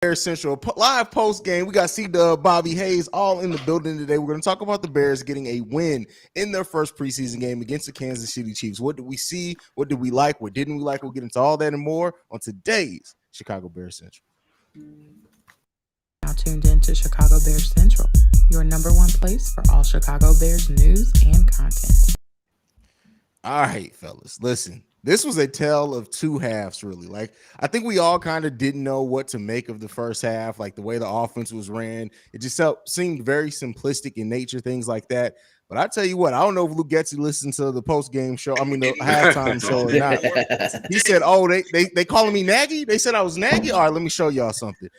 Bears Central live post game. We got C-Dubb, Bobby, Haize all in the building today. We're going to talk about the Bears getting a win in their first preseason game against the Kansas City Chiefs. What did we see? What did we like? What didn't we like? We'll get into all that and more on today's Chicago Bears Central. Now tuned in to Chicago Bears Central, your number one place for all Chicago Bears news and content. All right, fellas, listen. This was a tale of two halves, really. Like, I think we all kind of didn't know what to make of the first half, like the way the offense was ran. It just seemed very simplistic in nature, things like that. But I tell you what, I don't know if Luke Getzey listened to the post-game show, the halftime show or not. He said, oh, they calling me Nagy? They said I was Nagy? All right, let me show y'all something.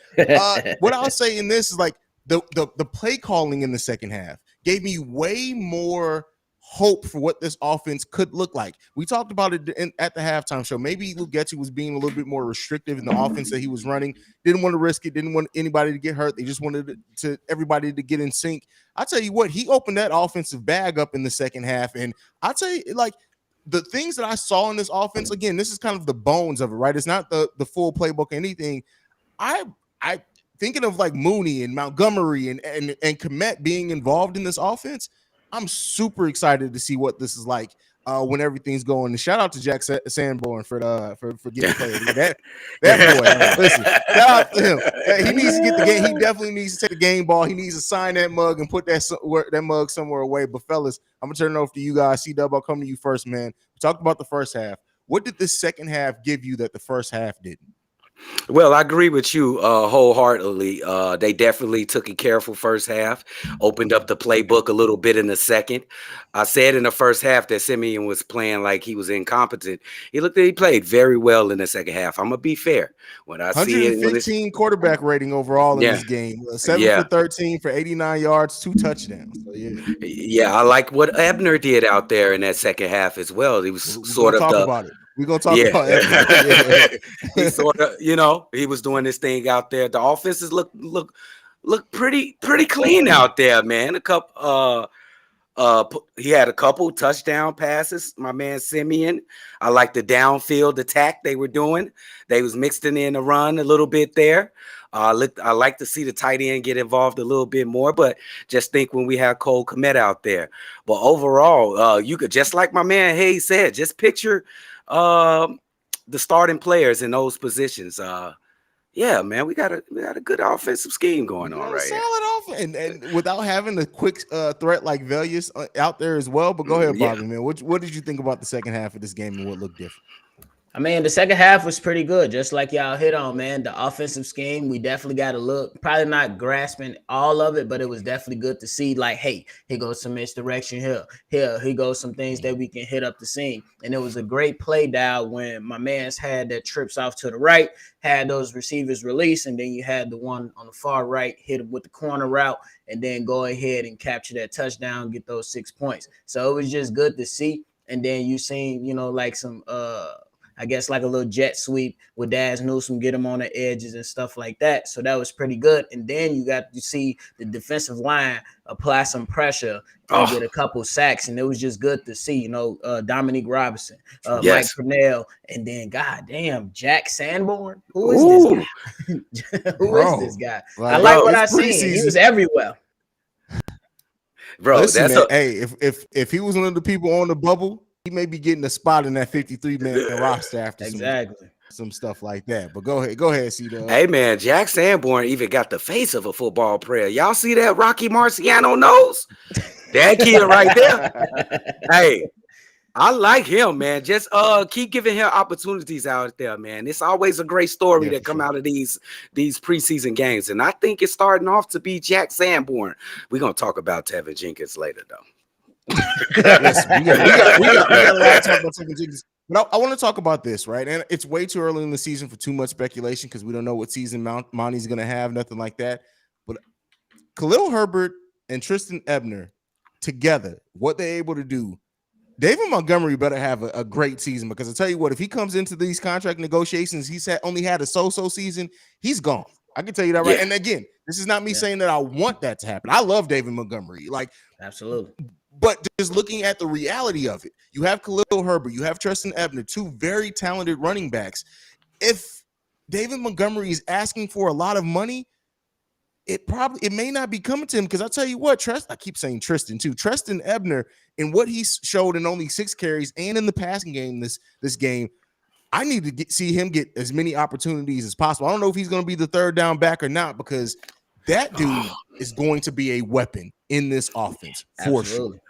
What I'll say in this is like the play calling in the second half gave me way more hope for what this offense could look like. We talked about it at the halftime show. Maybe Luke Getzey was being a little bit more restrictive in the offense that he was running. Didn't want to risk it. Didn't want anybody to get hurt. They just wanted everybody to get in sync. I tell you what, he opened that offensive bag up in the second half. And I tell you, like, the things that I saw in this offense, again, this is kind of the bones of it, right? It's not the full playbook or anything. I thinking of like Mooney and Montgomery and Kmet being involved in this offense. I'm super excited to see what this is like when everything's going. And shout out to Jack Sanborn for getting played. That boy, listen, shout out to him. He needs to get the game. He definitely needs to take the game ball. He needs to sign that mug and put that mug somewhere away. But fellas, I'm gonna turn it over to you guys. C-Dubb, I'll come to you first, man. We talked about the first half. What did the second half give you that the first half didn't? Well, I agree with you wholeheartedly. They definitely took a careful first half, opened up the playbook a little bit in the second. I said in the first half that Simeon was playing like he was incompetent. He played very well in the second half. I'm gonna be fair. When I see it, 115 quarterback rating overall in this game, 7 for 13 for 89 yards, 2 touchdowns. So, yeah, I like what Ebner did out there in that second half as well. He was sort of talk about it. We're gonna talk about it. He sort of, he was doing this thing out there. The offenses look pretty clean out there, man. He had a couple touchdown passes, my man Simeon. I like the downfield attack they were doing. They was mixing in the run a little bit there. I like to see the tight end get involved a little bit more, but just think when we have Cole Kmet out there. But overall, you could, just like my man Haize said, just picture the starting players in those positions. Yeah, man, we got a good offensive scheme going on right here. And without having a quick threat like Velius out there as well. But go ahead, Bobby, man. What did you think about the second half of this game and what looked different? I mean, the second half was pretty good, just like y'all hit on, man. The offensive scheme, we definitely got to look. Probably not grasping all of it, but it was definitely good to see, like, hey, here goes some misdirection here. Here goes some things that we can hit up the seam. And it was a great play dial when my man's had that trips off to the right, had those receivers release, and then you had the one on the far right hit him with the corner route, and then go ahead and capture that touchdown, get those 6 points. So it was just good to see. And then you seen, like some I guess like a little jet sweep with Daz Newsome, get him on the edges and stuff like that. So that was pretty good. And then you got to see the defensive line apply some pressure and get a couple sacks. And it was just good to see, Dominique Robinson, Mike Purnell, and then, goddamn, Jack Sanborn. Who is this guy? Who is this guy? I like what I seen. He was everywhere. Bro, listen, man, hey, if he was one of the people on the bubble, he may be getting a spot in that 53-man roster after some stuff like that. But go ahead, C-Dubb. Hey, man, Jack Sanborn even got the face of a football player. Y'all see that Rocky Marciano nose? That kid right there. Hey, I like him, man. Just keep giving him opportunities out there, man. It's always a great story that come out of these preseason games. And I think it's starting off to be Jack Sanborn. We're going to talk about Teven Jenkins later, though. Listen, we got a lot to talk about Teven Jenkins. But I want to talk about this, right? And it's way too early in the season for too much speculation because we don't know what season Monty's going to have, nothing like that. But Khalil Herbert and Tristan Ebner together, what they're able to do, David Montgomery better have a great season because I tell you what, if he comes into these contract negotiations, he's only had a so-so season, he's gone. I can tell you that right. And again, this is not me saying that I want that to happen. I love David Montgomery. Absolutely. But just looking at the reality of it, you have Khalil Herbert, you have Tristan Ebner, two very talented running backs. If David Montgomery is asking for a lot of money, it may not be coming to him, because I'll tell you what, I keep saying Tristan too. Trestan Ebner, in what he showed in only 6 carries and in the passing game this game, I need to see him get as many opportunities as possible. I don't know if he's going to be the third down back or not, because that dude is going to be a weapon in this offense for sure.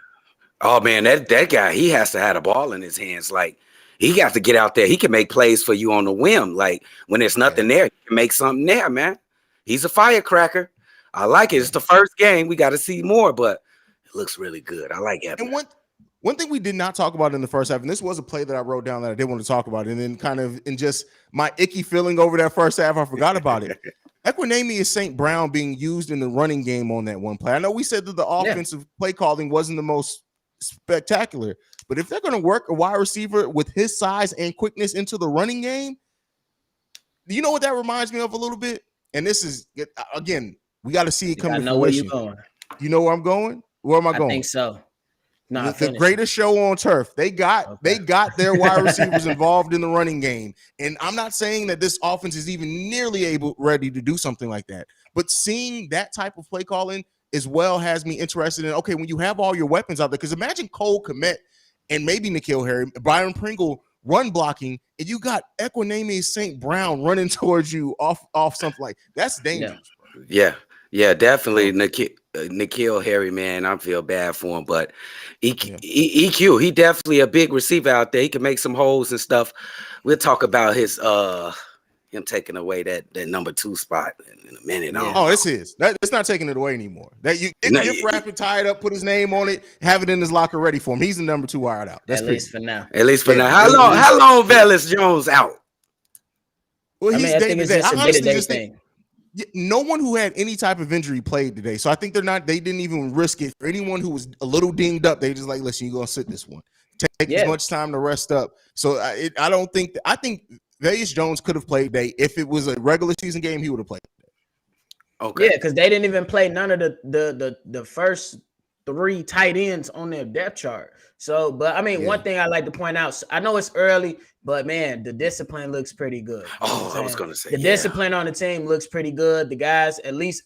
Oh man, that guy, he has to have the ball in his hands. Like, he got to get out there. He can make plays for you on the whim. Like, when there's nothing there, he can make something there, man. He's a firecracker. I like it. It's the first game. We got to see more, but it looks really good. I like it. And one thing we did not talk about in the first half, and this was a play that I wrote down that I did want to talk about, and then kind of in just my icky feeling over that first half, I forgot about it. Equanimeous St. Brown being used in the running game on that one play. I know we said that the offensive play calling wasn't the most spectacular, but if they're going to work a wide receiver with his size and quickness into the running game, you know what that reminds me of a little bit? And this is, again, we got to see it come to fruition. Where you going? You know where I'm going? Where am I going? I think so. No, the greatest show on turf. They got their wide receivers involved in the running game. And I'm not saying that this offense is even nearly ready to do something like that. But seeing that type of play calling as well has me interested in, okay, when you have all your weapons out there, because imagine Cole Kmet and maybe N'Keal Harry, Byron Pringle run blocking, and you got Equanimeous St. Brown running towards you off something like that's dangerous. Yeah, definitely. N'Keal Harry, man, I feel bad for him, but EQ, he definitely a big receiver out there. He can make some holes and stuff. We'll talk about his him taking away that number 2 spot in a minute. Oh, it's his. It's not taking it away anymore. If Rapid tie it up, put his name on it, have it in his locker ready for him. He's the number 2 wide out. That's at least for now. At least for now. How long Velus Jones out? Well, I think it's just a day-to-day thing. No one who had any type of injury played today, so I think they didn't even risk it. For anyone who was a little dinged up, they just like, listen, you're gonna sit this one, take as much time to rest up. So I think Vegas Jones could have played today. If it was a regular season game, he would have played today. Okay, yeah, because they didn't even play none of the first 3 tight ends on their depth chart. So, but I mean, one thing I like to point out, I know it's early, but man, the discipline looks pretty good. I was gonna say the discipline on the team looks pretty good. The guys, at least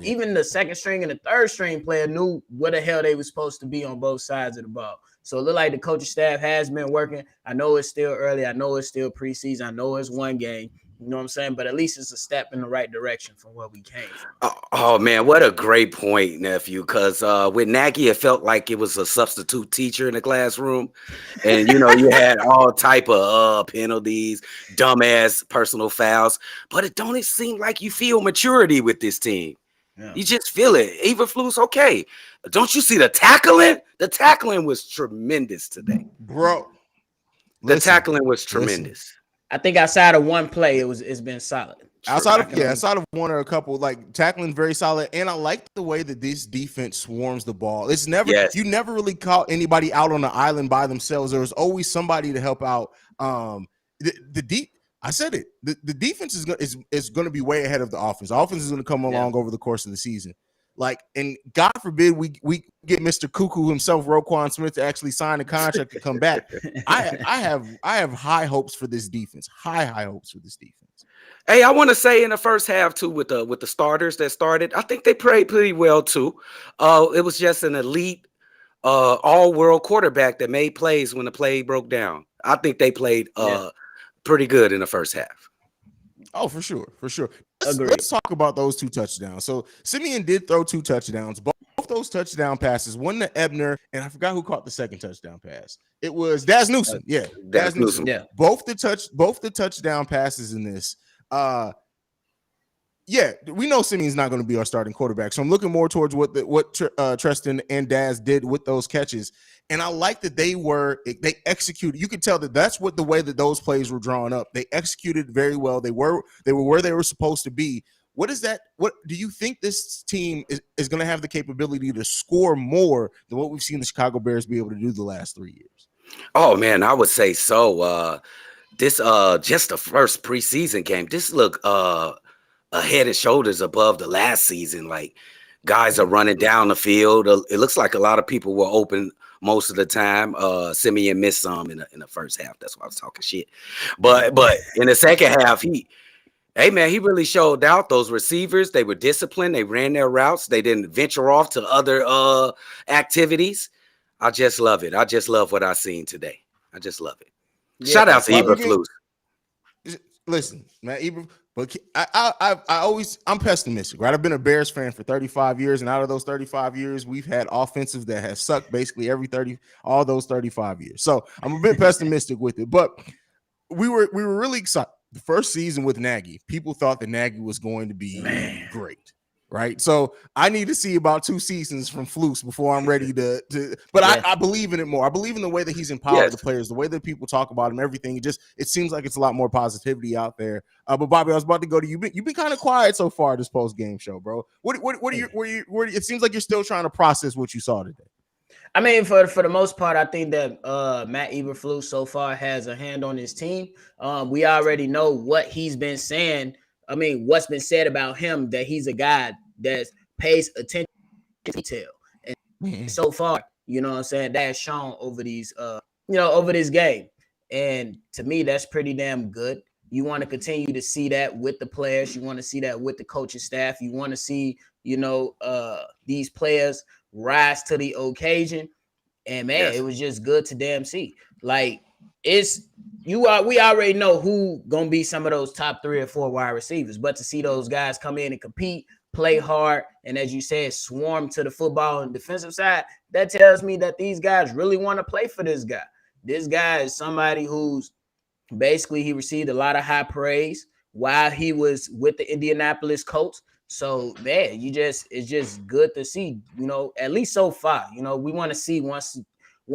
even the second string and the third string player, knew where the hell they were supposed to be on both sides of the ball. So it looked like the coaching staff has been working. I know it's still early. I know it's still preseason. I know it's one game. You know what I'm saying? But at least it's a step in the right direction from where we came from. Oh man, what a great point, nephew. Because with Nagy, it felt like it was a substitute teacher in the classroom. And, you had all type of penalties, dumbass personal fouls. But it don't seem like you feel maturity with this team. Yeah. You just feel it. Eberflus, okay. Don't you see the tackling? The tackling was tremendous today. Bro. The tackling was tremendous. I think outside of one play, it's been solid. Outside of one or a couple, like tackling very solid, and I like the way that this defense swarms the ball. It's never you never really caught anybody out on the island by themselves. There was always somebody to help out. I said it. The defense is going to be way ahead of the offense. The offense is going to come along over the course of the season. Like, and God forbid we get Mr. Cuckoo himself, Roquan Smith, to actually sign a contract to come back. I have high hopes for this defense. High hopes for this defense. Hey, I want to say in the first half too, with the starters that started, I think they played pretty well too. It was just an elite, all-world quarterback that made plays when the play broke down. I think they played pretty good in the first half. Oh, for sure. Let's talk about those 2 touchdowns. So Simeon did throw 2 touchdowns. Both those touchdown passes, one to Ebner, and I forgot who caught the second touchdown pass. It was Daz Newsome. Daz Newsome. Yeah. Both the touchdown passes in this. We know Simeon's not going to be our starting quarterback. So I'm looking more towards what Trestan and Daz did with those catches. And I like that they executed. You could tell that that's the way that those plays were drawn up. They executed very well. They were where they were supposed to be. What do you think this team is going to have the capability to score more than what we've seen the Chicago Bears be able to do the last 3 years? Oh man, I would say so. This just the first preseason game. This look a head and shoulders above the last season. Like, guys are running down the field. It looks like a lot of people were open most of the time. Simeon missed some in the first half. That's why I was talking shit. But in the second half, Hey man, he really showed out. Those receivers, they were disciplined. They ran their routes. They didn't venture off to other activities. I just love it. I just love what I seen today. I just love it. Yeah. Shout out to Well, Eberflus. listen, man, but I'm pessimistic, right? I've been a Bears fan for 35 years, and out of those 35 years, we've had offensives that have sucked basically all those 35 years. So I'm a bit pessimistic with it, but we were really excited. The first season with Nagy, people thought that Nagy was going to be great, right? So I need to see about 2 seasons from Flus before I'm ready to but yeah. I believe in it more. I believe in the way that he's empowered the players, the way that people talk about him, everything. It seems like it's a lot more positivity out there. But Bobby, I was about to go to you. You've been kind of quiet so far this post game show, bro. What are you? It seems like you're still trying to process what you saw today. I mean, for the most part, I think that Matt Eberflus so far has a hand on his team. We already know what he's been saying. I mean, what's been said about him, that he's a guy that pays attention to detail. And so far, you know what I'm saying, that has shown over these, over this game. And to me, that's pretty damn good. You want to continue to see that with the players. You want to see that with the coaching staff. You want to see, these players rise to the occasion. And man, it was just good to damn see. Like, we already know who gonna be some of those top 3 or 4 wide receivers, but to see those guys come in and compete, play hard, and as you said, swarm to the football and defensive side, that tells me that these guys really want to play for this guy. This guy is somebody who's basically, he received a lot of high praise while he was with the Indianapolis Colts. So man, it's just good to see, at least so far. We want to see once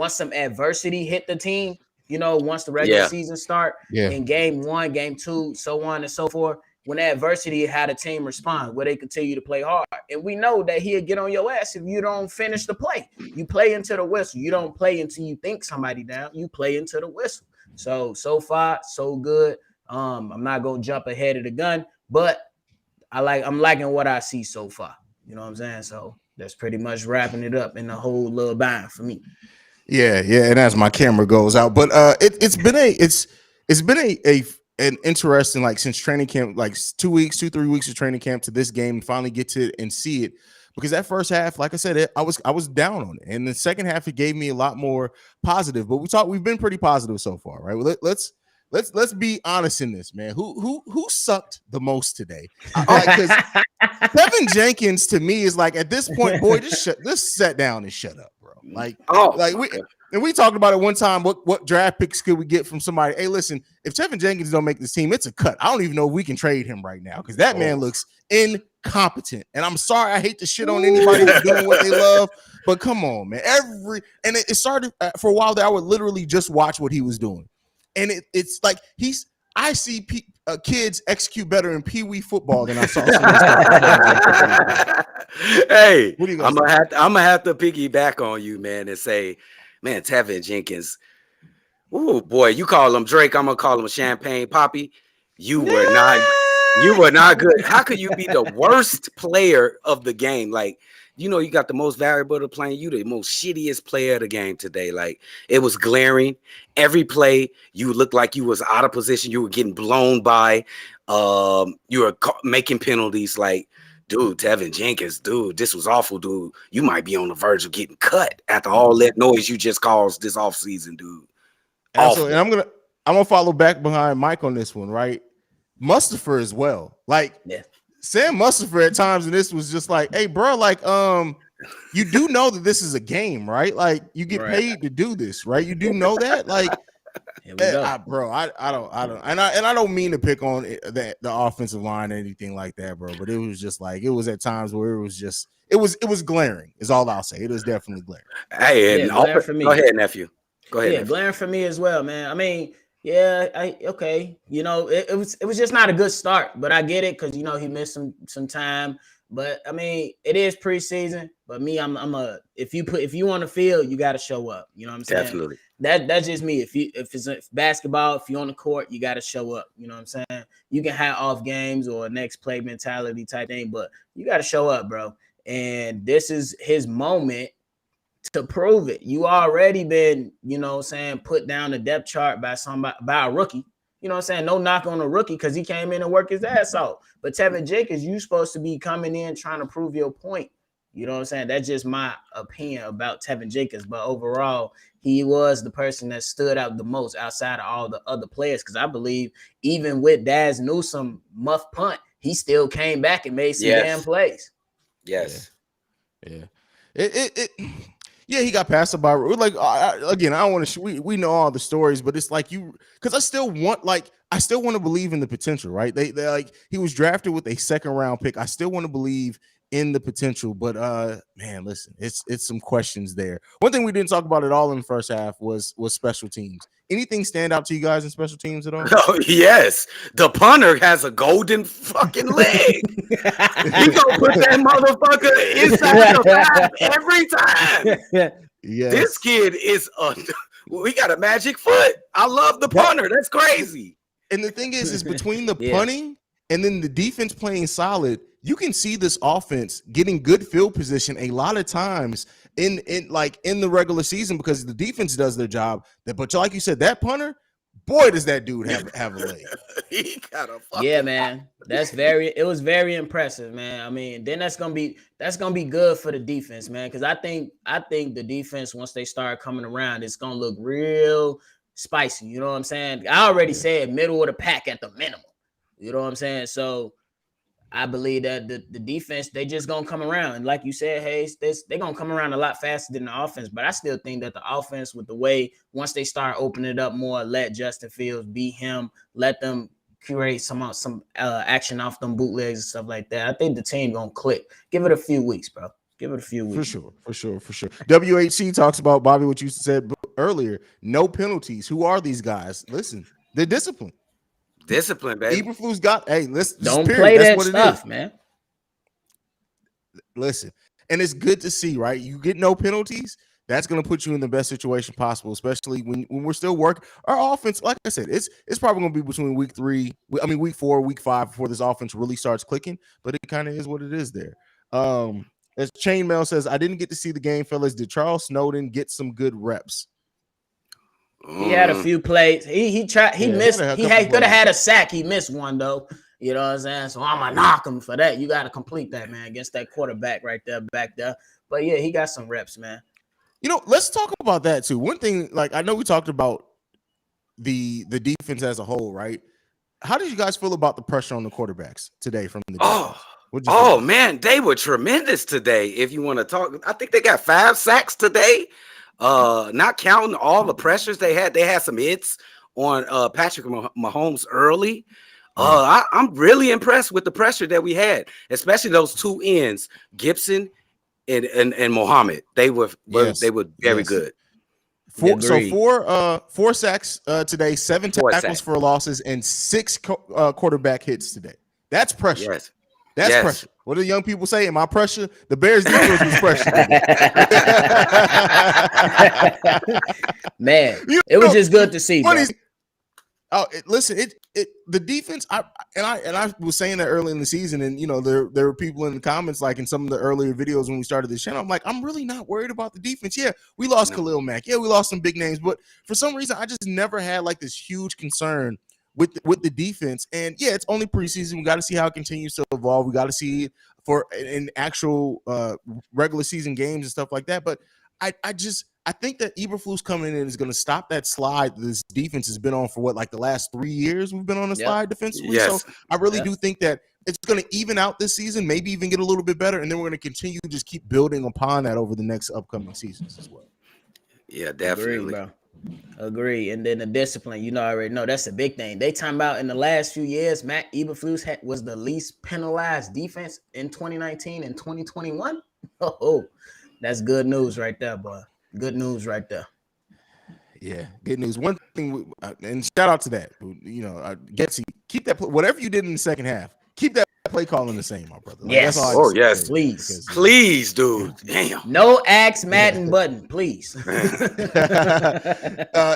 some adversity hit the team, once the regular season start in game 1, game 2, so on and so forth. When adversity had a team respond, where they continue to play hard. And we know that he'll get on your ass if you don't finish the play. You play into the whistle. You don't play until you think somebody down. You play into the whistle. So far, so good. I'm not gonna jump ahead of the gun, but I'm liking what I see so far. You know what I'm saying? So that's pretty much wrapping it up in the whole little bind for me. Yeah, and as my camera goes out, but it's been an interesting, like, since training camp, like 2 weeks, 3 weeks of training camp to this game, and finally get to and see it. Because that first half, like I said, I was down on it, and the second half it gave me a lot more positive. But we've been pretty positive so far, right? Well, let's be honest in this, man. Who sucked the most today? Because Teven Jenkins to me is like, at this point, boy, just sit down and shut up, bro. We talked about it one time. What draft picks could we get from somebody? Hey, listen, if Teven Jenkins don't make this team, it's a cut. I don't even know if we can trade him right now because that man looks incompetent. And I'm sorry, I hate to shit on anybody who's doing what they love, but come on, man. It started for a while there. I would literally just watch what he was doing, and it's like I see kids execute better in Pee Wee football than I saw. Hey, I'm gonna have to piggyback on you, man, and say, man, Teven Jenkins. Oh boy, you call him Drake. I'm gonna call him Champagne Poppy. You were not good. How could you be the worst player of the game? Like, you got the most valuable to playing. You the most shittiest player of the game today. Like, it was glaring. Every play, you looked like you was out of position. You were getting blown by. You were making penalties. Like, dude, Teven Jenkins, dude, this was awful, dude. You might be on the verge of getting cut after all that noise you just caused this offseason, dude. Absolutely. And I'm gonna follow back behind Mike on this one, right? Mustafa as well. Like, Sam Mustafa at times, and this was just like, hey, bro, like, you do know that this is a game, right? Like, you get paid to do this, right? You do know that, like, bro. I don't, and I don't mean to pick on the offensive line or anything like that, bro. But it was just like, it was at times where it was glaring. Is all I'll say. It was definitely glaring. Hey, and glaring for me. Go ahead, nephew. Go ahead. Yeah, glaring for me as well, man. I mean, okay. It was just not a good start, but I get it because he missed some time. But I mean, it is preseason. But me, I'm if you on the field, you got to show up. You know what I'm saying? Definitely. That's just me. If it's basketball, if you're on the court, you got to show up. You know what I'm saying? You can have off games or next play mentality type thing, but you got to show up, bro. And this is his moment to prove it. You already been, put down the depth chart by a rookie. you know what I'm saying? No knock on the rookie because he came in and worked his ass off. But Teven Jenkins, you supposed to be coming in trying to prove your point. You know what I'm saying? That's just my opinion about Teven Jenkins. But overall, he was the person that stood out the most outside of all the other players. Because I believe even with Daz Newsome muff punt, he still came back and made some damn plays. Yes. Yeah. Yeah, he got passed by. Like again, I don't want to. We know all the stories, but it's like because I still want to believe in the potential, right? They like he was drafted with a second round pick. I still want to believe in the potential, but man, listen, it's some questions there. One thing we didn't talk about at all in the first half was special teams. Anything stand out to you guys in special teams at all? Oh, yes. The punter has a golden fucking leg. He gonna put that motherfucker inside the 5 every time. Yes. This kid is we got a magic foot. I love the punter. That's crazy. And the thing is between the punting and then the defense playing solid, you can see this offense getting good field position a lot of times in the regular season because the defense does their job. But like you said, that punter, boy, does that dude have a leg. He got a man. It was very impressive, man. I mean, then that's gonna be good for the defense, man. Because I think the defense, once they start coming around, it's gonna look real spicy. You know what I'm saying? I already said middle of the pack at the minimum. You know what I'm saying? So I believe that the defense, they just gonna come around. And like you said, Haize, they're gonna come around a lot faster than the offense. But I still think that the offense, with the way once they start opening it up more, let Justin Fields be him, let them create some action off them bootlegs and stuff like that. I think the team gonna click. Give it a few weeks, bro. Give it a few weeks. For sure. WHC talks about, Bobby, what you said earlier. No penalties. Who are these guys? Listen, they're disciplined. Discipline, baby. Eberflus got, don't play that stuff, man. Listen, and it's good to see, right? You get no penalties. That's going to put you in the best situation possible, especially when we're still working. Our offense, like I said, it's probably going to be between week 4, week 5 before this offense really starts clicking. But it kind of is what it is there. As Chainmail says, I didn't get to see the game, fellas. Did Charles Snowden get some good reps? He had a few plays. He tried. He missed. He could have had a sack. He missed one though. You know what I'm saying? So I'm gonna knock him for that. You got to complete that, man, against that quarterback right there, back there. But yeah, he got some reps, man. Let's talk about that too. One thing, I know we talked about the defense as a whole, right? How did you guys feel about the pressure on the quarterbacks today from the defense? Oh man, they were tremendous today. If you want to talk, I think they got 5 sacks today. Not counting all the pressures they had some hits on Patrick Mahomes early. I'm really impressed with the pressure that we had, especially those 2 ends, Gibson and Muhammad. They were very good. 4 sacks today, 7 tackles for losses, and 6 quarterback hits today. That's pressure. Yes. That's pressure. What do the young people say? Am I pressure? The Bears defense was pressure. Man, it was just good to see. Listen, the defense. I was saying that early in the season, and there were people in the comments, like in some of the earlier videos when we started this channel. I'm like, I'm really not worried about the defense. Yeah, we lost Khalil Mack. Yeah, we lost some big names, but for some reason, I just never had like this huge concern with the defense. And yeah, it's only preseason. We got to see how it continues to evolve. We got to see it for in actual regular season games and stuff like that. But I think that Eberflus coming in is going to stop that slide this defense has been on for the last 3 years. We've been on a slide defensively. Yes. So I really do think that it's going to even out this season, maybe even get a little bit better. And then we're going to continue to just keep building upon that over the next upcoming seasons as well. Yeah, definitely. Agree. And then the discipline, I already know that's a big thing. They talking about in the last few years, Matt Eberflus was the least penalized defense in 2019 and 2021. Oh, that's good news right there, boy. Good news right there. Yeah, good news. One thing, and shout out to that. Getsy, keep that. Whatever you did in the second half, keep that play calling the same, my brother. Yes. That's all yes. Please, dude. Damn. No axe Madden button, please.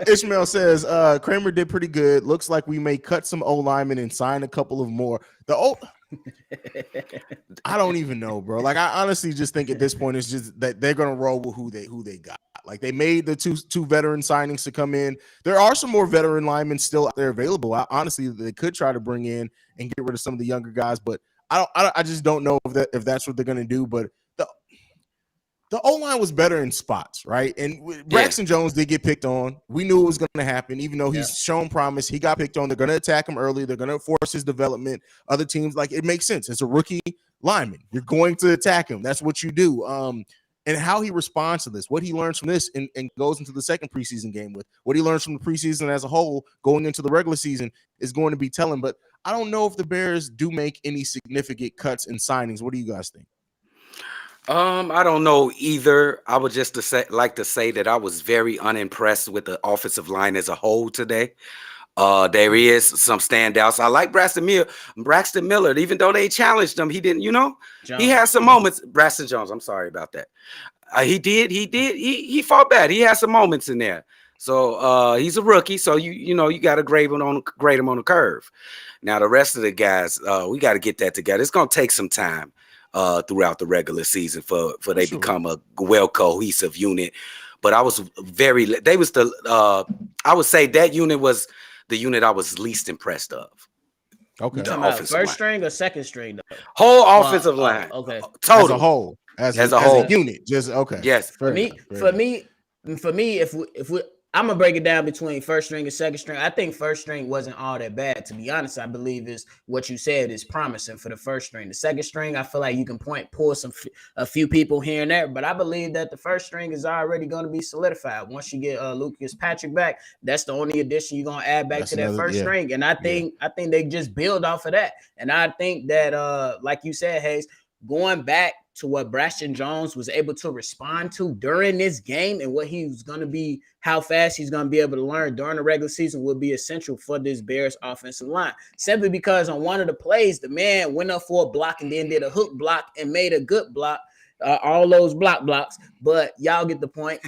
Ishmael says Kramer did pretty good. Looks like we may cut some O linemen and sign a couple of more. I don't even know, bro. I honestly just think at this point it's just that they're gonna roll with who they got. Like they made the two veteran signings to come in. There are some more veteran linemen still out there available. Honestly, they could try to bring in and get rid of some of the younger guys, but I just don't know if that's what they're going to do. But the O-line was better in spots, right? And Braxton Jones did get picked on. We knew it was going to happen, even though he's shown promise. He got picked on. They're going to attack him early. They're going to force his development. Other teams, like, it makes sense. It's a rookie lineman. You're going to attack him. That's what you do. And how he responds to this, what he learns from this and goes into the second preseason game with, what he learns from the preseason as a whole going into the regular season is going to be telling. But I don't know if the Bears do make any significant cuts and signings. What do you guys think? I don't know either. I would just like to say that I was very unimpressed with the offensive line as a whole today. There is some standouts. I like Braxton Miller, even though they challenged him, he didn't, he had some moments. Braxton Jones, I'm sorry about that. He fought bad. He had some moments in there. So he's a rookie, so you got to grade him on the curve. Now the rest of the guys, we got to get that together. It's gonna take some time throughout the regular season for they become a well cohesive unit. But I was I would say that unit was the unit I was least impressed of. Okay. First string or second string though? Whole offensive line. Okay. Total. As a whole. As a whole unit. Just okay. Yes. For me, if we I'm gonna break it down between first string and second string. I think first string wasn't all that bad, to be honest. I believe is what you said is promising for the first string. The second string, I feel like you can pull a few people here and there, but I believe that the first string is already going to be solidified. Once you get Lucas Patrick back, that's the only addition you're gonna add back to that first string. And I think they just build off of that. And I think that like you said, Haize, going back to what Braxton Jones was able to respond to during this game and what he was going to be, how fast he's going to be able to learn during the regular season will be essential for this Bears offensive line. Simply because on one of the plays, the man went up for a block and then did a hook block and made a good block, all those blocks. But y'all get the point.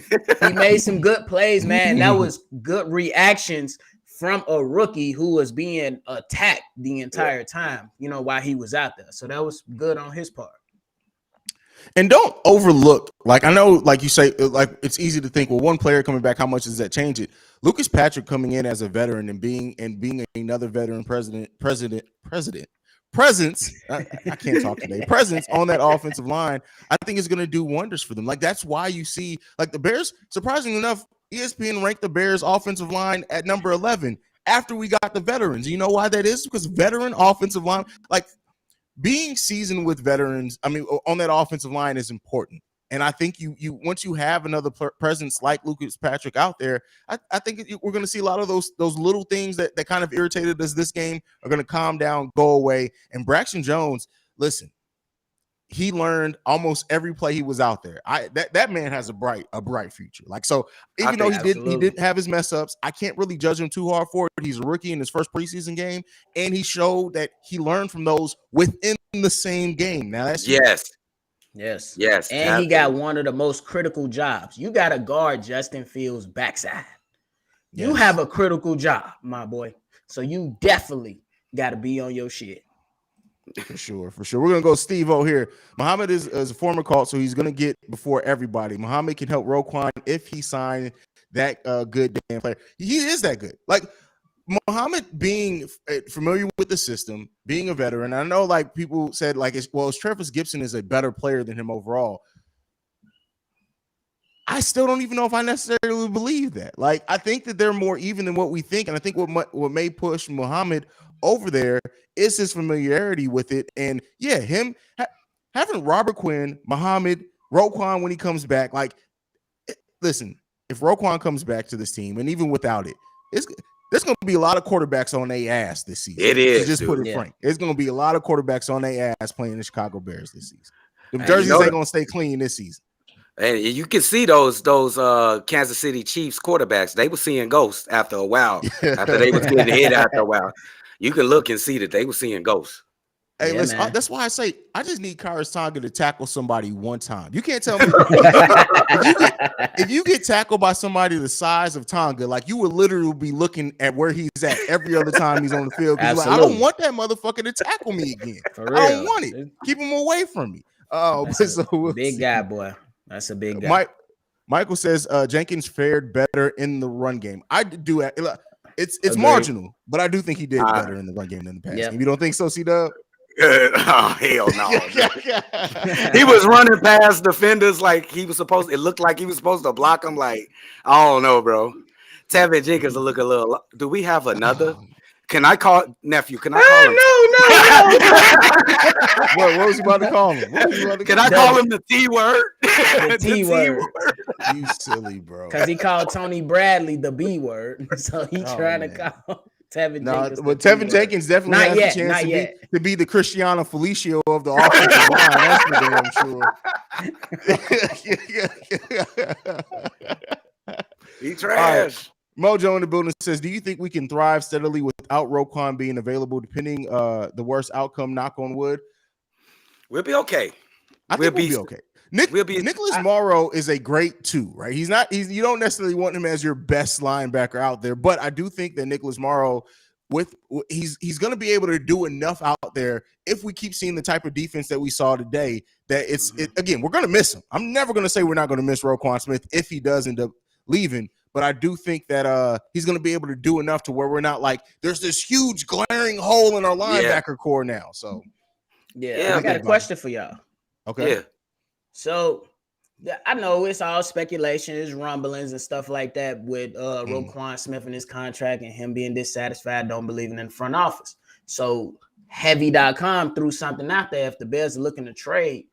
He made some good plays, man. That was good reactions from a rookie who was being attacked the entire time, while he was out there. So that was good on his part. And don't overlook, like, I know, like you say, like, it's easy to think, well, one player coming back, how much does that change it? Lucas Patrick coming in as a veteran and being another veteran presence. I can't talk today. Presence on that offensive line, I think is going to do wonders for them. Like, that's why you see, like, the Bears, surprisingly enough, ESPN ranked the Bears offensive line at number 11 after we got the veterans. You know why that is? Because veteran offensive line, like, being seasoned with veterans, I mean, on that offensive line is important. And I think you once you have another presence like Lucas Patrick out there, I think we're going to see a lot of those little things that kind of irritated us this game are going to calm down, go away. And Braxton Jones, listen, he learned almost every play he was out there. That man has a bright future. Like, so even though he didn't have his mess ups, I can't really judge him too hard for it. He's a rookie in his first preseason game, and he showed that he learned from those within the same game. Now that's yes. And absolutely. He got one of the most critical jobs. You got to guard Justin Fields' backside. Yes. You have a critical job, my boy. So you definitely got to be on your shit. For sure. We're going to go Steve-O here. Muhammad is a former Colt, so he's going to get before everybody. Muhammad can help Roquan if he signed that good damn player. He is that good. Like, Muhammad being familiar with the system, being a veteran, I know, like, people said, like, Travis Gibson is a better player than him overall. I still don't even know if I necessarily believe that. Like, I think that they're more even than what we think, and I think what may push Muhammad over there is his familiarity with it. And yeah, him having Robert Quinn, Muhammad, Roquan when he comes back. Like, listen, if Roquan comes back to this team, and even without it, there's going to be a lot of quarterbacks on their ass this season. It is. To just put it frank. There's going to be a lot of quarterbacks on their ass playing the Chicago Bears this season. The jerseys ain't going to stay clean this season. And you can see those Kansas City Chiefs quarterbacks. They were seeing ghosts after a while. After they was getting hit after a while, you can look and see that they were seeing ghosts. Hey, listen, that's why I say I just need Khyiris Tonga to tackle somebody one time. You can't tell me if you get tackled by somebody the size of Tonga, like, you would literally be looking at where he's at every other time he's on the field. Like, I don't want that motherfucker to tackle me again. I don't want it. Keep him away from me. Oh, big guy, boy. That's a big guy. Michael says Jenkins fared better in the run game. I do. It's Agreed. marginal, but I do think he did better in the run game than the pass game. You don't think so, C-Dubb? Oh, hell no. He was running past defenders like he was supposed. It looked like he was supposed to block him. Like, I don't know, bro. Teven Jenkins will look a little. Do we have another? Can I call nephew? Can I call him? What was he about to call him? Can I call him the T word? The T word. You silly, bro. Because he called Tony Bradley the B word. So he trying to call Teven Jenkins. But Teven Jenkins definitely has a chance to be the Cristiano Felicio of the offensive line. That's for damn sure. He trash. Mojo in the building says, do you think we can thrive steadily without Roquan being available, depending the worst outcome, knock on wood? We'll be okay. I think we'll be okay. Nicholas Morrow is a great 2, right? You don't necessarily want him as your best linebacker out there, but I do think that Nicholas Morrow, he's going to be able to do enough out there if we keep seeing the type of defense that we saw today, that again, we're going to miss him. I'm never going to say we're not going to miss Roquan Smith if he does end up leaving. But I do think that he's going to be able to do enough to where we're not like there's this huge glaring hole in our linebacker core now. So, I got a question for y'all. Okay. Yeah. So, I know it's all speculation, it's rumblings and stuff like that with Roquan Smith and his contract and him being dissatisfied, don't believe in the front office. So, Heavy.com threw something out there if the Bears are looking to trade.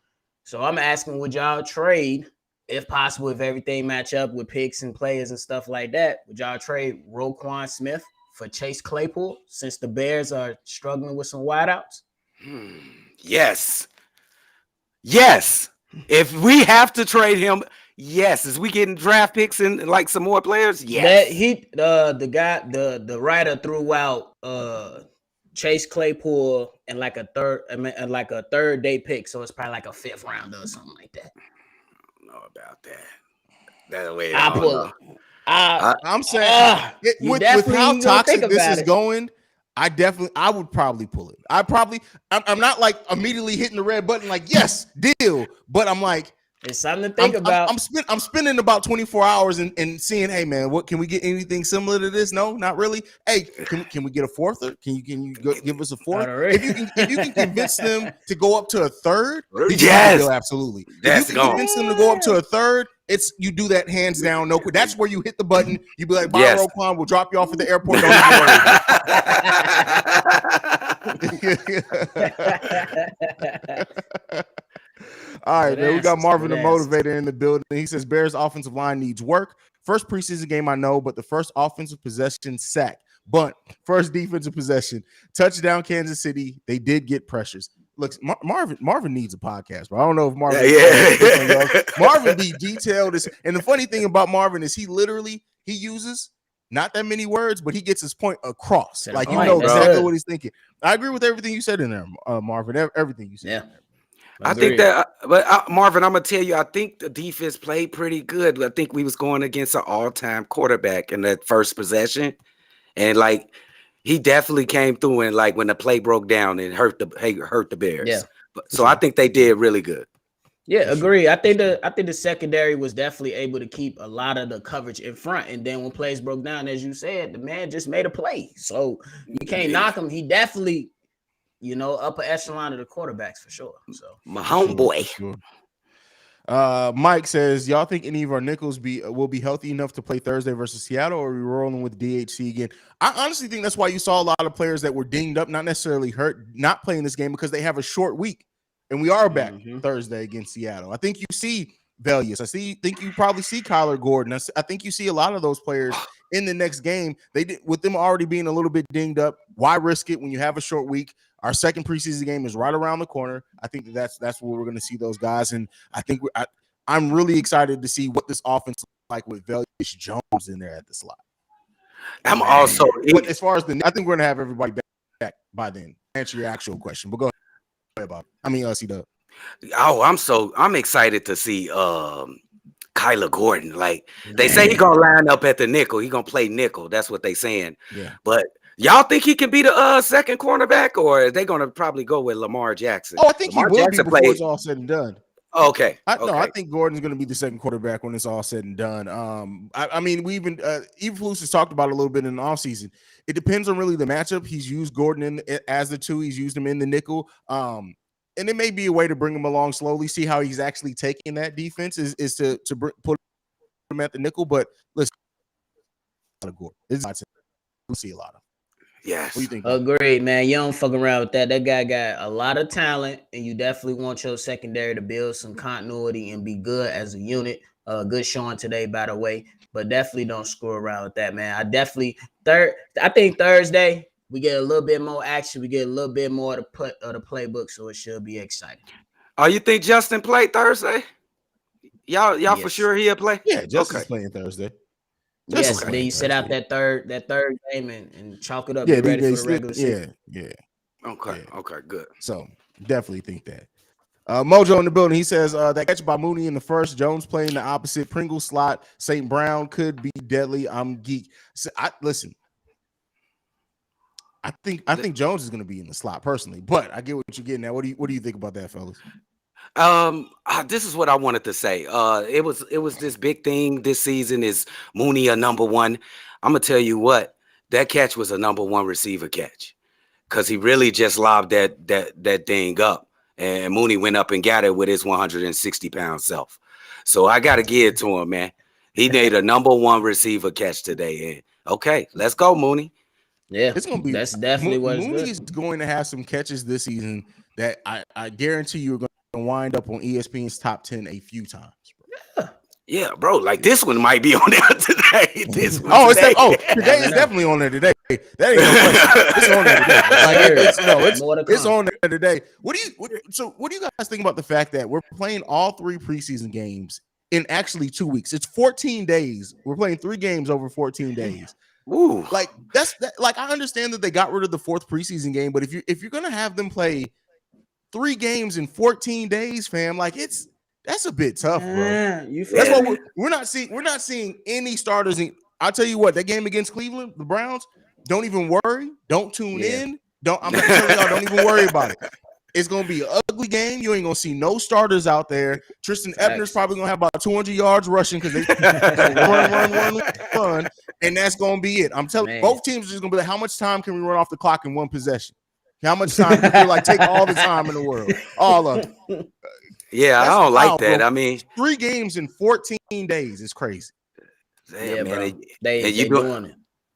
So, I'm asking, would y'all trade? If possible, if everything match up with picks and players and stuff like that, would y'all trade Roquan Smith for Chase Claypool since the Bears are struggling with some wideouts? Yes. Yes. If we have to trade him, yes. Is we getting draft picks and like some more players? Yes. The writer threw out Chase Claypool and like a third day pick, so it's probably like a 5th rounder or something like that. About that. That way. I'm saying with how toxic this is going, I would probably pull it. I'm not like immediately hitting the red button like yes, deal, but I'm like it's something to think about. I'm spending about 24 hours and seeing, hey man, what can we get anything similar to this? No, not really. Hey, can we get a 4th? Can you give us a 4th? If you can convince them to go up to a 3rd, yes, absolutely. If you can convince them to go up to a 3rd, you do that hands down. No, that's where you hit the button. You be like, bye, Roquan, we'll drop you off at the airport. Don't worry. All right, man. We got Marvin the Motivator in the building. He says Bears offensive line needs work. First preseason game, I know, but the first offensive possession sack, bunt, first defensive possession, touchdown, Kansas City. They did get pressures. Look, Marvin needs a podcast, but I don't know if Marvin. Marvin be detailed. And the funny thing about Marvin is he uses not that many words, but he gets his point across. Like you know exactly what he's thinking. I agree with everything you said in there, Marvin. Everything you said. Yeah. I think that, but Marvin, I'm gonna tell you, I think the defense played pretty good. I think we was going against an all-time quarterback in that first possession, and like he definitely came through and like when the play broke down and hurt the Bears. Yeah. So I think they did really good. Yeah, agree. I think the secondary was definitely able to keep a lot of the coverage in front, and then when plays broke down, as you said, the man just made a play. So you can't knock him. He definitely. Upper echelon of the quarterbacks for sure. So my homeboy. Sure. Mike says, y'all think any of our nickels will be healthy enough to play Thursday versus Seattle, or are we rolling with DHC again? I honestly think that's why you saw a lot of players that were dinged up, not necessarily hurt, not playing this game because they have a short week, and we are back Thursday against Seattle. I think you see Velius. Think you probably see Kyler Gordon. I think you see a lot of those players in the next game. They did with them already being a little bit dinged up. Why risk it when you have a short week? Our second preseason game is right around the corner. I think that's where we're going to see those guys, and I think I'm really excited to see what this offense looks like with Velius Jones in there at the slot. I'm also, but as far as I think we're going to have everybody back by then. Answer your actual question, but go ahead, Bob. C-Dubb. Oh, I'm excited to see Kyler Gordon. Like they say, he's gonna line up at the nickel. He's gonna play nickel. That's what they saying. Yeah, but. Y'all think he can be the second cornerback, or are they going to probably go with Lamar Jackson? Oh, I think Lamar he will Jackson be before it's all said and done. Okay. I think Gordon's going to be the second quarterback when it's all said and done. I mean, we even Flus has talked about it a little bit in the offseason. It depends on really the matchup. He's used Gordon as the 2. He's used him in the nickel. And it may be a way to bring him along slowly, see how he's actually taking that defense is to put him at the nickel. But listen, Gordon, we'll see a lot of. Yes. What do you think? Agreed, man. You don't fuck around with that. That guy got a lot of talent, and you definitely want your secondary to build some continuity and be good as a unit. Good showing today, by the way. But definitely don't screw around with that, man. I think Thursday we get a little bit more action. We get a little bit more of the playbook, so it should be exciting. Oh, you think Justin played Thursday? Y'all Yes. for sure he'll play? Yeah, Justin's playing Thursday. Yes, then you sit out that third game and chalk it up. Yeah, Be ready for the regular season. Yeah. Okay, good. So definitely think that. Mojo in the building. He says that catch by Mooney in the first, Jones playing the opposite Pringle slot. St. Brown could be deadly. I'm geek. So listen. I think Jones is going to be in the slot personally, but I get what you're getting at. What do you think about that, fellas? This is what I wanted to say. It was this big thing this season. Is Mooney a number 1? I'm gonna tell you what, that catch was a number 1 receiver catch, because he really just lobbed that thing up, and Mooney went up and got it with his 160-pound self. So I gotta give it to him, man. He made a number 1 receiver catch today. And okay, let's go, Mooney. Yeah, it's gonna be. That's definitely what Mooney is going to have some catches this season that I guarantee you are going to wind up on ESPN's top 10 a few times, bro. Yeah, bro. Like this one might be on there today. This one. Today is definitely on there today. That ain't no question. It's on there today. It's on there today. What do you guys think about the fact that we're playing all 3 preseason games in actually 2 weeks? It's 14 days. We're playing 3 games over 14 days. Ooh. Like I understand that they got rid of the 4th preseason game, but if you're gonna have them play 3 games in 14 days, fam, like that's a bit tough, bro. That's what we're not seeing any starters. I'll tell you what, that game against Cleveland, the Browns, don't even worry. Don't tune in. I'm not telling y'all, don't even worry about it. It's gonna be an ugly game. You ain't gonna see no starters out there. Tristan Ebner's probably gonna have about 200 yards rushing because they run, and that's gonna be it. I'm telling you, both teams are just gonna be like, how much time can we run off the clock in one possession? How much time can we take all the time in the world? All of it. Yeah, That's I don't like that. Bro. I mean, 3 games in 14 days is crazy. Damn, man. Bro. They doing it.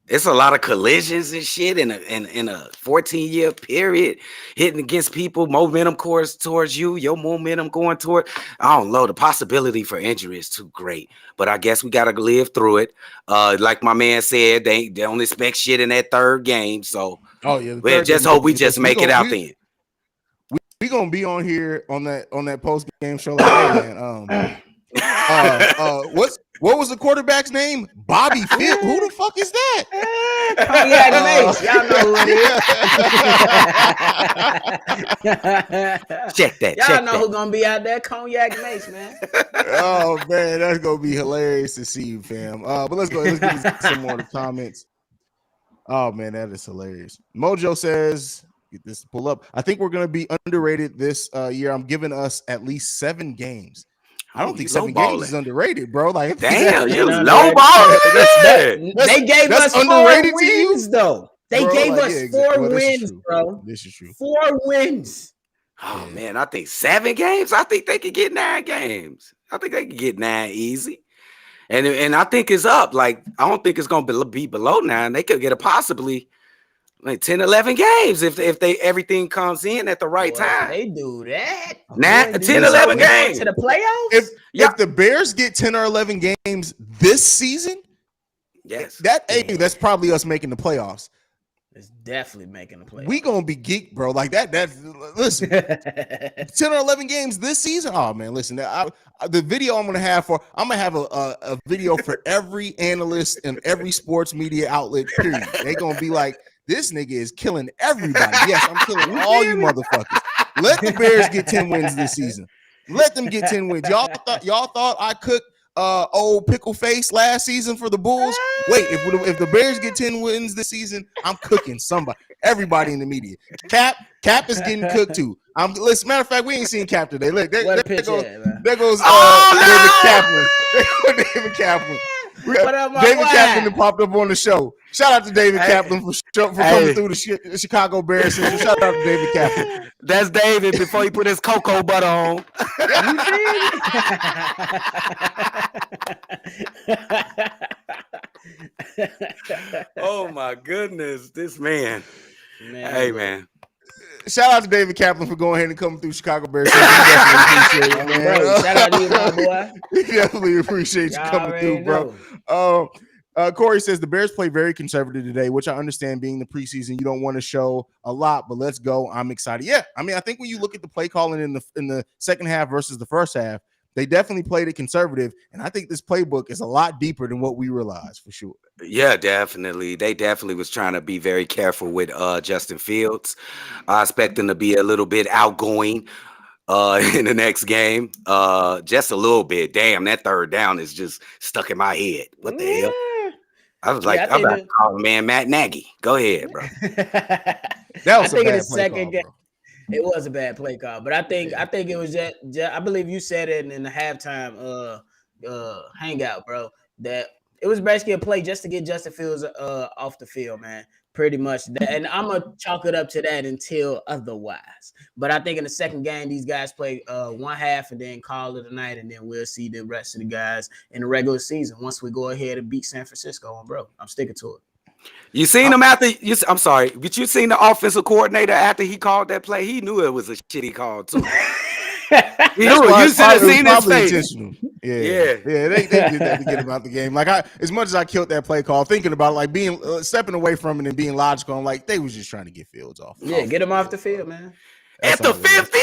It's a lot of collisions and shit in a 14-year period, hitting against people, momentum course towards you, your momentum going toward. I don't know. The possibility for injury is too great, but I guess we got to live through it. Like my man said, they don't expect shit in that 3rd game. So, we just hope we just make it out then. We gonna be on here on that post game show. Like, hey, man, what was the quarterback's name? Bobby Field. Who the fuck is that? Cognac Mace. Y'all know who it is. Check that. Y'all know who's gonna be out there. Cognac Mace, man. Oh man, that's gonna be hilarious to see you, fam. But let's go. Let's get some more of the comments. Oh man, that is hilarious. Mojo says, get this to pull up. I think we're gonna be underrated this year. I'm giving us at least 7 games. I don't think 7 games is underrated, bro. Like, damn, you lowballing. They gave us 4 wins, though. They gave us 4 wins, bro. This is true. 4 wins. Oh man, I think 7 games. I think they could get 9 games. I think they could get 9 easy. And I think it's up. Like, I don't think it's gonna be below 9. They could get a possibly like 10, 11 games if they everything comes in at the right time. They do that. 10, 11 games to the playoffs. If the Bears get 10 or 11 games this season, yes, that's probably us making the playoffs. It's definitely making the playoffs. We gonna be geeked, bro. Like that. Listen, 10 or 11 games this season. Oh man, listen. The video I'm gonna have a video for every analyst and every sports media outlet. Period. They gonna be like, this nigga is killing everybody. Yes, I'm killing all you motherfuckers. Let the Bears get 10 wins this season. Let them get 10 wins. Y'all thought I cooked old pickle face last season for the Bulls. Wait, if the Bears get 10 wins this season, I'm cooking everybody in the media. Cap is getting cooked too. Listen, matter of fact, we ain't seen Cap today. Look, there goes David Kaplan. David Kaplan. David Kaplan that popped up on the show. Shout out to David Kaplan for coming through the Chicago Bears. Shout out to David Kaplan. That's David before he put his cocoa butter on. Oh my goodness, this man. Hey man. Shout out to David Kaplan for going ahead and coming through Chicago Bears. We definitely appreciate it, man. Bro, shout out to you, my boy. We definitely appreciate you coming through, bro. Corey says the Bears play very conservative today, which I understand being the preseason. You don't want to show a lot, but let's go. I'm excited. Yeah, I mean, I think when you look at the play calling in the second half versus the first half, they definitely played it conservative, and I think this playbook is a lot deeper than what we realized for sure. Yeah, definitely. They definitely was trying to be very careful with Justin Fields. I expect them to be a little bit outgoing in the next game. Just a little bit. Damn, that third down is just stuck in my head. What the hell? I was like, I'm about to call man Matt Nagy. Go ahead, bro. That was a bad play call, bro. It was a bad play call, but I think it was just I believe you said it in the halftime hangout, bro, that it was basically a play just to get Justin Fields off the field, man. Pretty much that, and I'm gonna chalk it up to that until otherwise. But I think in the second game, these guys play one half and then call it a night, and then we'll see the rest of the guys in the regular season once we go ahead and beat San Francisco. Bro, I'm sticking to it. You seen him after? I'm sorry, but you seen the offensive coordinator after he called that play? He knew it was a shitty call too. He knew it. You should have seen his face. Yeah. They did that to get him out the game. Like as much as I killed that play call, thinking about it, like being stepping away from it and being logical, I'm like they was just trying to get Fields off. Yeah, get him off the field, man. At the 50,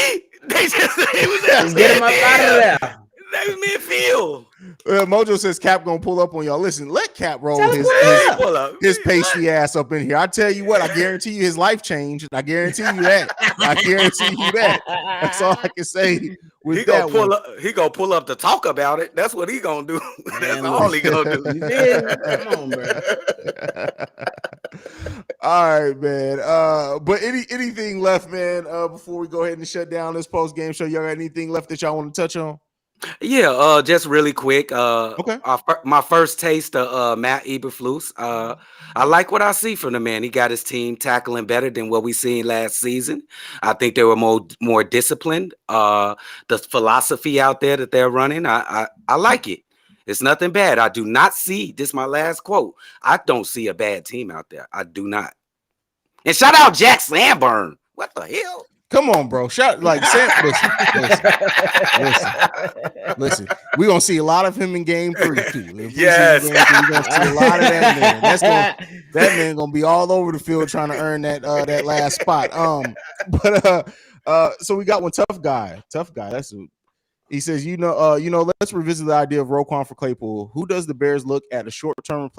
they just get him up out of there. That was midfield. Mojo says Cap gonna pull up on y'all. Listen, let Cap roll his pastry ass up in here. I tell you what, I guarantee you his life changed. I guarantee you that. That's all I can say. He gonna pull up to talk about it. That's what he gonna do. That's all he gonna do. Come on, bro. All right, man. But anything left, man? Before we go ahead and shut down this post game show, y'all got anything left that y'all want to touch on? Yeah, just really quick. Okay. My first taste of Matt Eberflus. I like what I see from the man. He got his team tackling better than what we seen last season. I think they were more disciplined. The philosophy out there that they're running, I like it. It's nothing bad. I do not see, this is my last quote, I don't see a bad team out there. I do not. And shout out Jack Slamburn. What the hell? Come on, bro. Listen. We're gonna see a lot of him in game 3 too. Yes, we're gonna see a lot of that man. That man gonna be all over the field trying to earn that last spot. So we got one tough guy. That's he says, let's revisit the idea of Roquan for Claypool. Who does the Bears look at a short-term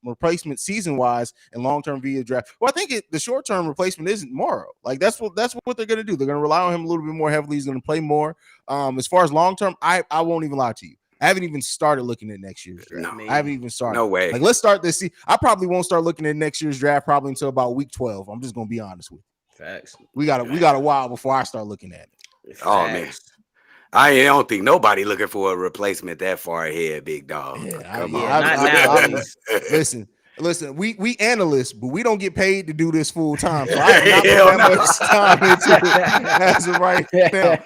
replacement season-wise and long-term via draft? Well, I think the short-term replacement isn't Morrow. Like that's what they're going to do. They're going to rely on him a little bit more heavily. He's going to play more. As far as long-term, I won't even lie to you. I haven't even started looking at next year's draft. I haven't even started. No way. Like let's start this. I probably won't start looking at next year's draft probably until about week 12. I'm just going to be honest with you. Facts. We got a while before I start looking at it. Oh man. I don't think nobody looking for a replacement that far ahead, big dog. Listen. We analysts, but we don't get paid to do this full time. So I have not put that much time into it as of right now.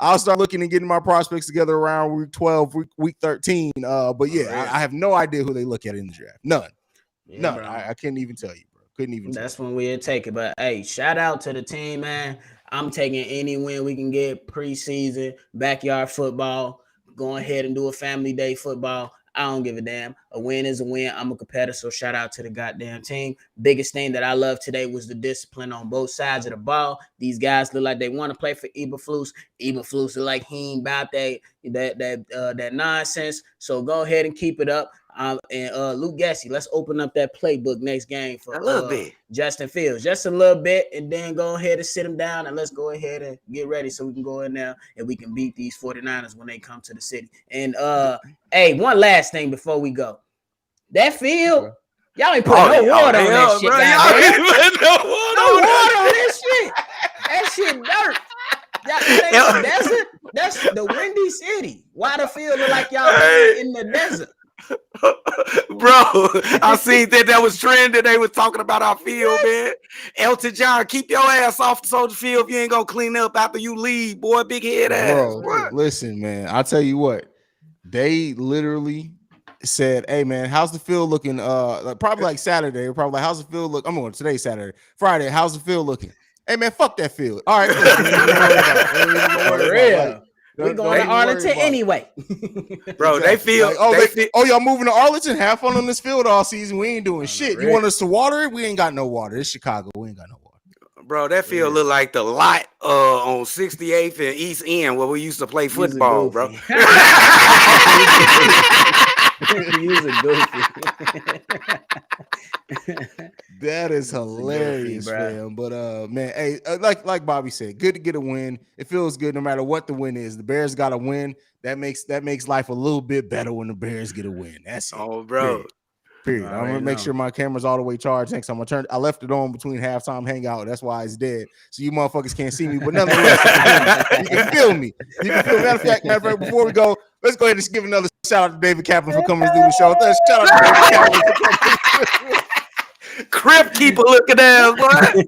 I'll start looking and getting my prospects together around week 12, week 13. But yeah, I have no idea who they look at in the draft. None. I couldn't even tell you, bro. That's when we'll take it. But hey, shout out to the team, man. I'm taking any win we can get preseason, backyard football, going ahead and do a family day football. I don't give a damn. A win is a win. I'm a competitor, so shout out to the goddamn team. Biggest thing that I love today was the discipline on both sides of the ball. These guys look like they want to play for Eberflus. Eberflus look like he ain't about that. that nonsense. So go ahead and keep it up. And Luke Gessie, let's open up that playbook next game for A little bit. Justin Fields, just a little bit, and then go ahead and sit him down, and let's go ahead and get ready so we can go in there and we can beat these 49ers when they come to the city. And hey, one last thing before we go. That field, y'all ain't put no water on that shit, no water on this shit. That shit dirt. That ain't the desert. That's the windy city. Why the field look like y'all in the desert? Bro, I seen that was trending. They was talking about our field, man. Elton John, keep your ass off the Soldier Field if you ain't gonna clean up after you leave, boy. Big head ass. Bro, listen, man. I'll tell you what. They literally said, "Hey, man, how's the field looking?" Probably like Saturday. Or probably like, how's the field look? I'm on today's Saturday, Friday. How's the field looking? Hey, man, fuck that field. All right, we're going to Arlington anyway. Bro, exactly. They feel y'all moving to Arlington, have fun on this field all season. We ain't doing shit. You want us to water it? We ain't got no water. It's Chicago. We ain't got no water. Bro, that field look like the lot on 68th and East End where we used to play football, bro. He's a goofy. That is hilarious, man. But man, hey, like Bobby said, good to get a win. It feels good no matter what the win is. The Bears got to win. That makes life a little bit better when the Bears get a win. That's it. Oh, bro. Period. I'm gonna make sure my camera's all the way charged. Next time I left it on between halftime hangout. That's why it's dead. So you motherfuckers can't see me, but nonetheless, you can feel me. You can feel me. Matter of fact, before we go, let's go ahead and just give another shout out to David Kaplan for coming to do the show. Shout out to David Kaplan. Crip keeper looking ass, boy.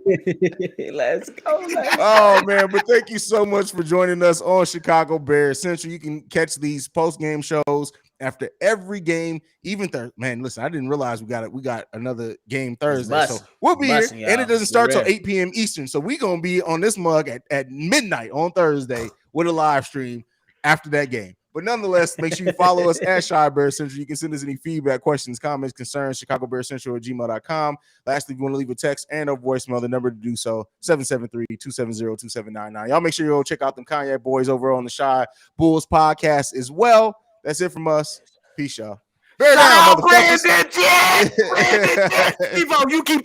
Let's go. Oh man, but thank you so much for joining us on Chicago Bears Central. You can catch these post-game shows after every game, even man, listen, I didn't realize we got another game Thursday. So we'll be here, and it doesn't start till 8 p.m. Eastern. So we're gonna be on this mug at midnight on Thursday with a live stream after that game. But nonetheless, make sure you follow us at Chi Bears Central. You can send us any feedback, questions, comments, concerns, ChicagoBearsCentral@gmail.com. Lastly, if you want to leave a text and a voicemail, the number to do so, 773-270-2799. Y'all make sure you go check out them Kanye boys over on the Chi Bulls podcast as well. That's it from us. Peace, y'all. Bear down, motherfuckers. Brandon Jet! You keep talking.